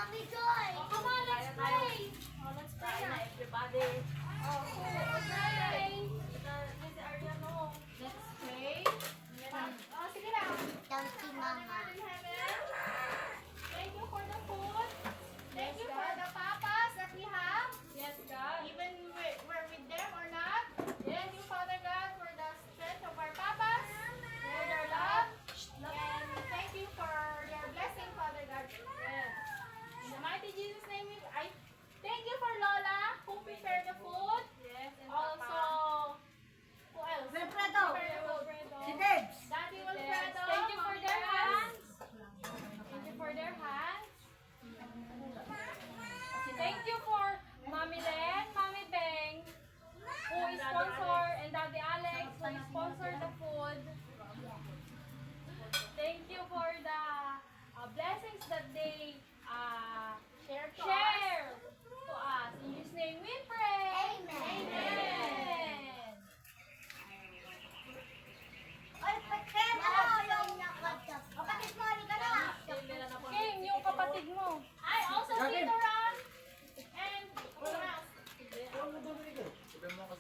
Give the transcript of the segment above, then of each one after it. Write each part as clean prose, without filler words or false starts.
Mommy Joy! Oh, come on, let's pray! Oh, let's pray na. Everybody. Oh, let's pray! Let's pray. Oh, sige lang. Thank you, Mama. Father in heaven, thank you for the food. Thank you for the papas that we have. Yes, God. Even we're with them or not. Thank you, Father God, for the strength of our papas, for their love. And thank you for your blessing, Father God. Yes. In the mighty Jesus' name, I thank you for Lola who prepared the food. Yes, and also, who else? Wilfredo. Prepared the food. Si Debs. Daddy Wilfredo. Thank you for their hands. Thank you for their hands. Thank you for Mami Len, Mami Beng, who is sponsor, and Daddy Alex, who is sponsor the food. Thank you for the blessings that they share to us. In His name we pray. Amen. Amen. Ay, Ken, ano yung nakatap? Kapatid mo, halika na. King, yung kapatid mo. Ay, also Tito Ron. And who else?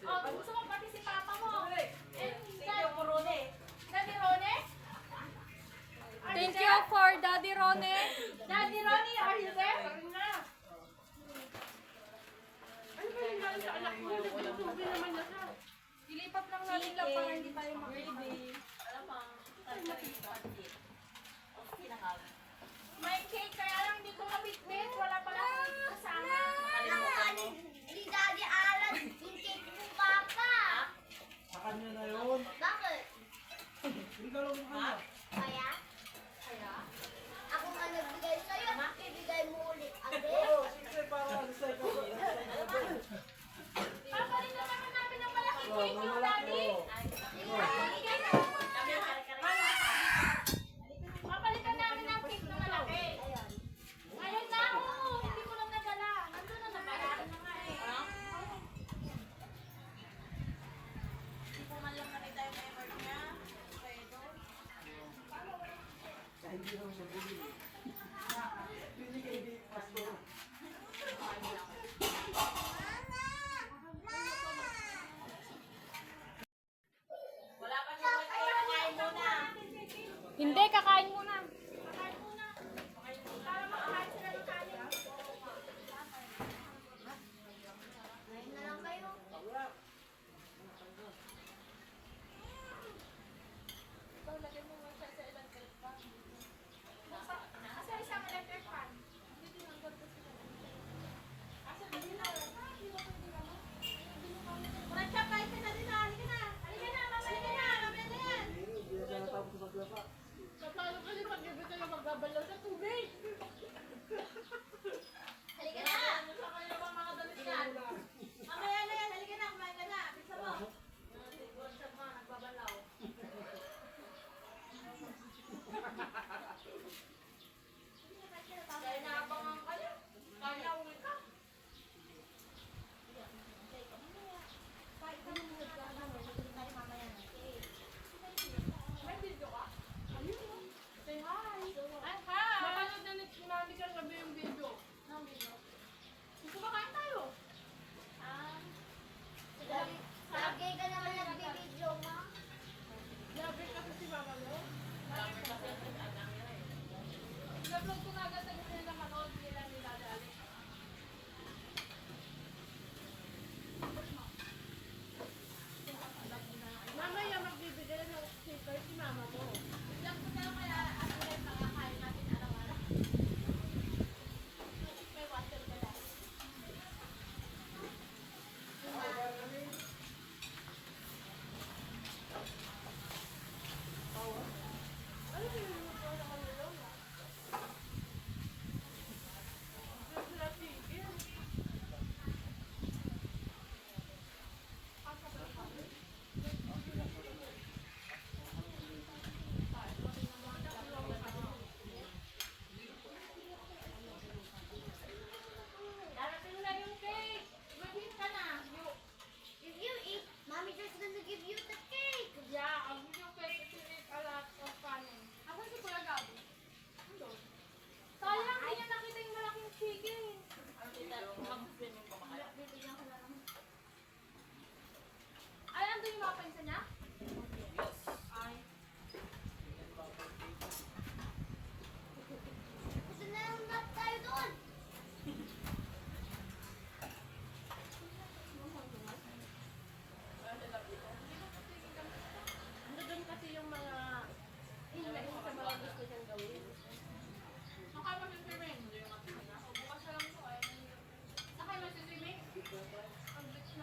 Oh, gusto mo pati si Papa mo. And Daddy Rone? Thank you for Daddy Rone. Daddy Ronnie, are you there? Ilipat lang natin lang para hindi tayo makita. May cake, kaya lang hindi ko mabitbit. Wala pala akong kasama. Nakuha ni Daddy Alan yung cake mo, Papa. Sa kanya na yun. Bakit? Hindi ka lang mukha. Kaya? Ako nga nagbigay sa'yo, ibigay mo ulit agad. Oo, siyempre para recycle ko. Papalitan naman namin ng malaking cake yung daddy. Papalitan namin ng cake na malaki. Ngayon na ako, hindi ko lang nadala. Nandun na nabayaran na nga eh. Hindi naman siya bumili. Hindi kay di pastor.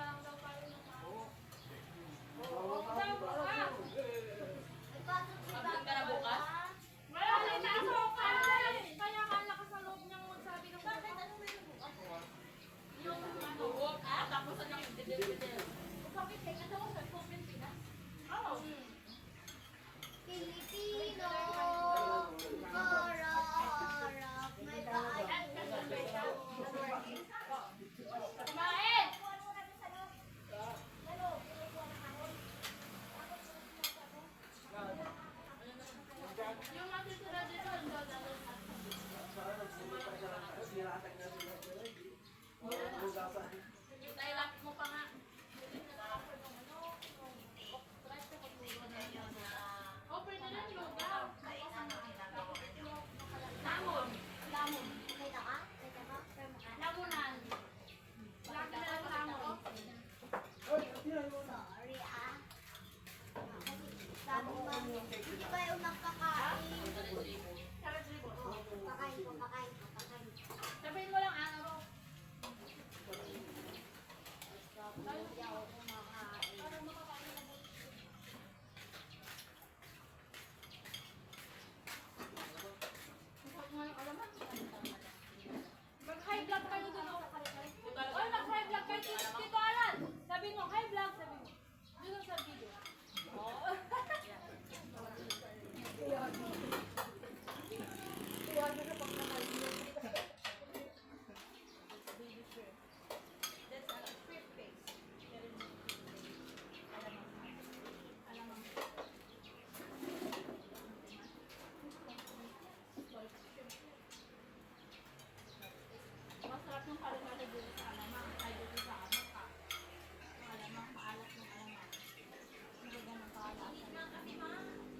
lang daw tayo ng Oo. Oo, daw bukas. Ipasok si Absent ka na Papa. bukas? Wala, may pasok ka. Kaya ka lakas ng loob niyang magsabi ng Bakit? Ano meron bukas? yung ano. Oo. Tapos na yung didel-didel. Bakit kaya daw sa Pilipinas? Oo. Pilipino, harap, may paalam. Kumain! Yung matitira dito, ang dadalo. Nilatag na sila. Walang hugasan. Yung tayo lapit mo pa nga. Oh, pwede na lugaw. Lamon. Lamon. Okay na ka? Okay na ka? Lamunan. Lagi na lang lamon. Ay, tira mo na. Sorry ah. Sabi mo, hindi ba yung nakakain? Oh, pakain ko, pakain ko, pakain ko. Sabihin mo lang ano. Hindi ako kumakain. Mag-high blood kayo dun. Oy, mag-high blood kayo. Tito Alan. Sabi mo, high blood. Sabi mo. Dun sa video. Masarap yung kalimata dito sa alamang. Ay, dito sa alamang. Yung alamang, maalat yung alamang. Maganda ng kaalasan.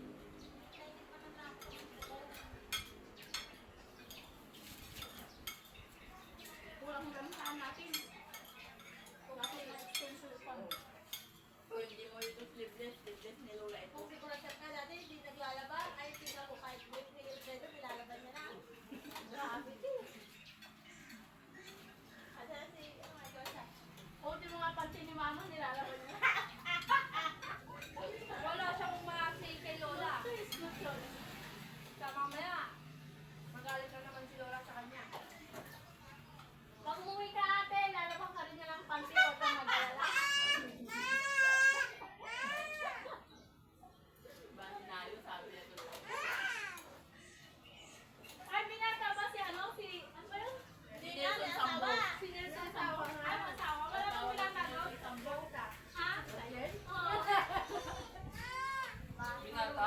Kulang yung gamitaan natin. Kulang yung extension pa. O hindi mo ito sleeveless ni Lola ito. Kung sigurasyon ka dati, hindi naglalaba. Ay, tingnan ko kahit with Philip Pedro, nilalaban niya na. Grabe din. Asa na si, oh my gosh. O, di mo nga pansin ni Mama, nilalaban niya. Wala siyang umasi kay Lola. Sa mamaya, magalit na naman si Lola sa kanya. Pag umuwi ka ate, lalabang ka rin niya ng panty o kang mag-alala. Ba, sinayo, sabi niya ito. Ay, binata ba si ano? Si, ano ba yun? Hindi Nelson Sambo. Si Nelson Sawa. Ay, masawa. Wala bang binata doon? Ha? Oo. Binata?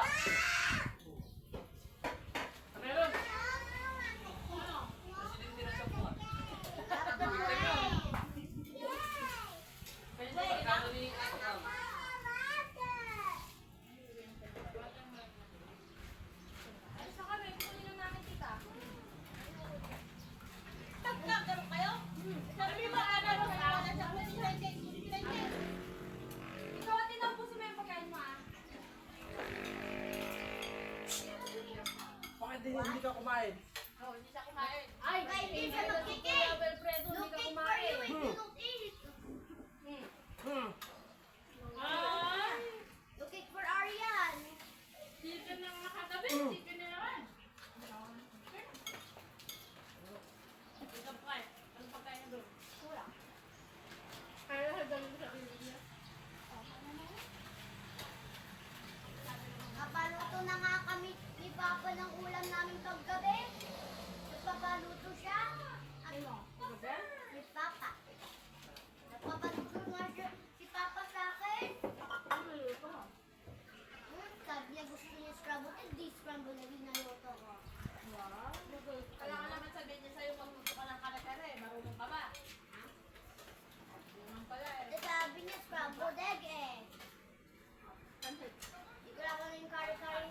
Meron. Ano? Nasidin sa buwan. Pwede sa pagkano ni Akam. Ay, saka may kunin lang namin kita. Nagkakaroon kayo? Sabi mo, ano mo sa Wala sa kulit, ikaw at tinang puso mo yung pagkain mo ah. Bakit hindi ka kumain? Oo, hindi siya kumain. Ay, Ay, hindi siya magkikik. Alfredo, hindi ka Looking for kumain. you if you don't eat. Ay, Looking for Arian. chicken na nga kagabi, chicken na naman. Ito pa eh. Ano pagkain na doon? Kulang. Kaya nagdalo sa bibig niya. Napaluto na nga kami ni Papa ng ulam namin kagabi. Nagpapaluto siya. Ano? Kagabi? Ni Papa. Nagpapaluto nga siya si Papa sa akin. Ano luto mo? Sabi niya gusto niya scramble. Hindi scramble na binaluto ko. Wow. Kailangan naman sabihin niya sa'yo magluto ka ng kare-kare. Marunong ka ba? Marunong pala eh. Eh, sabi niya scrambled egg eh. Pansit. Hindi ko lang kung yung kare-kare.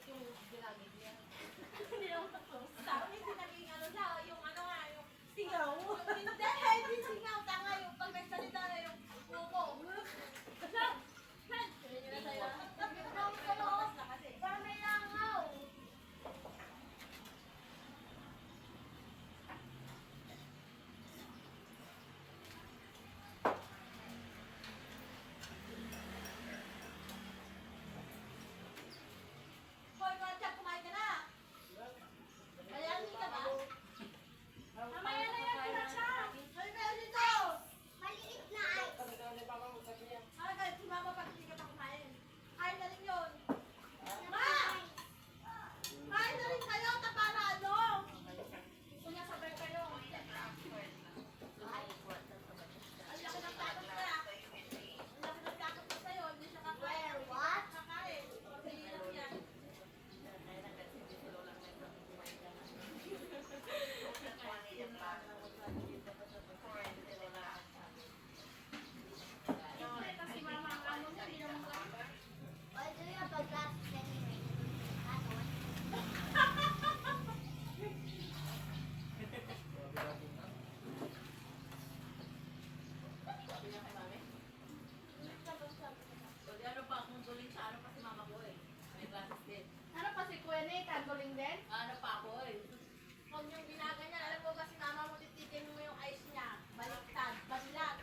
yung ginagit niya. Hindi naman tapos. Sa akin, hindi naging ano na, yung ano nga, yung singaw. Hindi singaw, tanga yung pag nagsalita na yung kuko. Yun yun na sa'yo. Tapos na kasi. Parang may langaw. Hoy, Kotcha, kumain ka na. Kaya hindi ka ba? Mamaya na yan, Kuracha. Hoy, meron dito. Maliit na ice. Agad, si Mama pag hindi ka pa kumain. Kain na rin yun. Ma! Kain na rin kayo, tapara ano? Gusto niya sabay kayo. Ang laki ng takot ka. Ang laki ng takot ko sa'yo, hindi siya kakain. What? Kakain. Kasi hirap yan. Siyempre, kasi mama ang ano niya, hindi naman ganun. Why do you have a glass anyway? Ano? Sabi niya kay Mami. Pag ano pa akong tuling sa ano pa si Mama ko eh. May classes din. Ano pa si Kuya Nate, handling din? Ano pa ako eh. Huwag niyong ginaganyan. Alam ko kasi mama mo titikin mo yung ice niya. Baliktad. Babilat.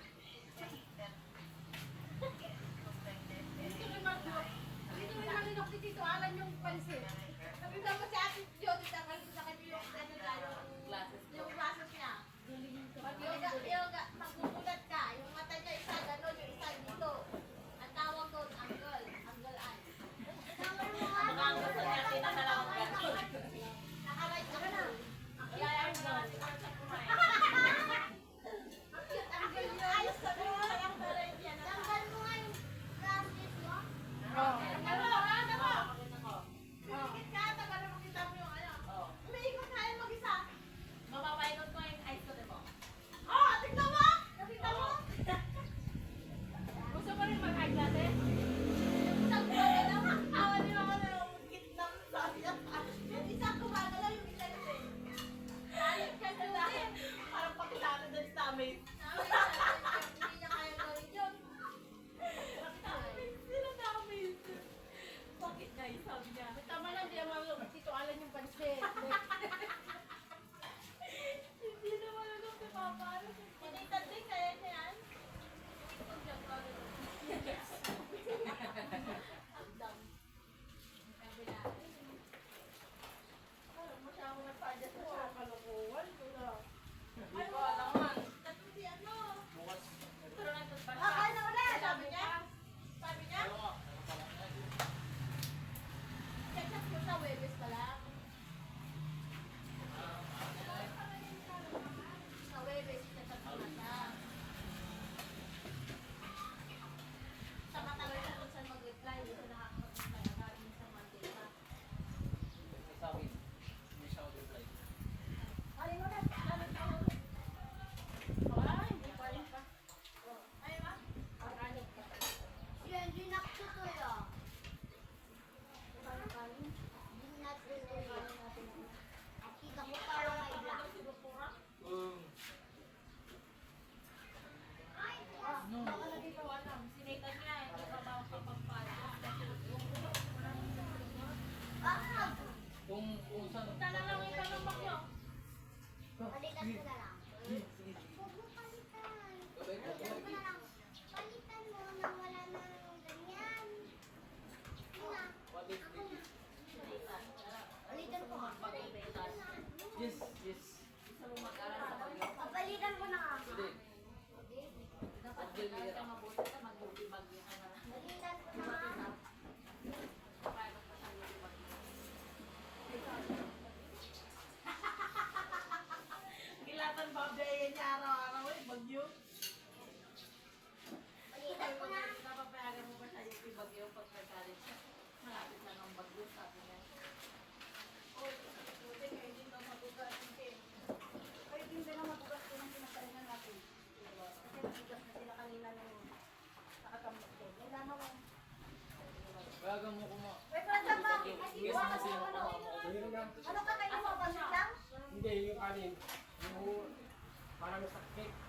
Dito rin mag-look. Dito rin malinok si Tito Alan yung pansit. Sabi mo si Ate Jody tanggal ko sa kanya yung ano tayo. Yung glasses niya. Pag yoga, magbubulat ka. Yung mata niya isa gano'n, yung isa dito. Ang tawag doon, angle. Angle eye. Mga angle sa niya, tinatalaw ka. Nakaray ka na. Iayang na. Ang cute angle yun. Ayos sa mga sayang taray niya. Tanggal mo nga yung glasses mo. Pikit ka, taga na makita mo yung ano. Umiikot na yung mag-isa. Mapapaikot ko yung ice ko, diba? Oh, tignan mo! Nakita mo? Gusto mo rin mag-eyeglasses? Yung isang gumagalaw, awa ni Mama na yung gitnang sabi niya. Yung isang gumagalaw, yung isa yun eh. Alit ka na lang. Parang pakilala doon sa amin. Hindi niya kaya gawin yun. Sila namin. Bakit guys, sabi niya. Tama lang, di naman Tito Alan yung pansit. Hindi na malulog si Papa. Tinitan din kaya niya yan. Agdam. Kabila. Parang mo siya ako nagpa-adjust na siya. Kalokohan ko na. Ano? Tatlo si ano? Kakain na ulit! Sabi niya? Sabi niya? Check-up ko sa Webes pa lang. Sa Webes, check-up ko na siya. Sa matagal siya kung saan mag-reply, hindi siya nakakapag-reply. Agad sa Monday pa. Alin mo na? Lamit ka ulit. Ay, hindi pa rin pa. Ay, ma? Organic pa. Yan, di naktutoy ah. Di naktutoy. Kita ko parang may black. Baka na dito alam. Sinaitan niya, hindi pa ba kapagpala. Ah, Kung saan. Punta na lang yung tanong niyo. palitan ko na lang. Huwag mo palitan. Palitan ko na lang. Palitan mo nang wala na ganyan. Yun na. Palitan ko. Yes, yes. Gusto mo mag-aral sa pagyo? Papalitan ko na nga. Pwede. Dapat mag-aral ka mabuti ka, mag-bagyo ka na. Palitan ko na nga. Pilot pa tayo yung bagyo. Gilatan ba bayan niya araw-araw eh, bagyo? Palitan ko na. Napapayagan mo ba siya yung bagyo pag nag-college siya? Malapit lang ang bagyo, sabi niya. Oh, buti kayo din daw mabugas. Ay, hindi na mabugas ko ng pinakalingan natin. Kasi mabugas na sila kanina nung nakakamot ko. Kailangan mo. Bayagan mo kuma. Wait, palitan mo. Yes, kasi mayroon na. Ano ka kayo mo? Pasit lang? Hindi, yung kanin. Yung parang sa cake.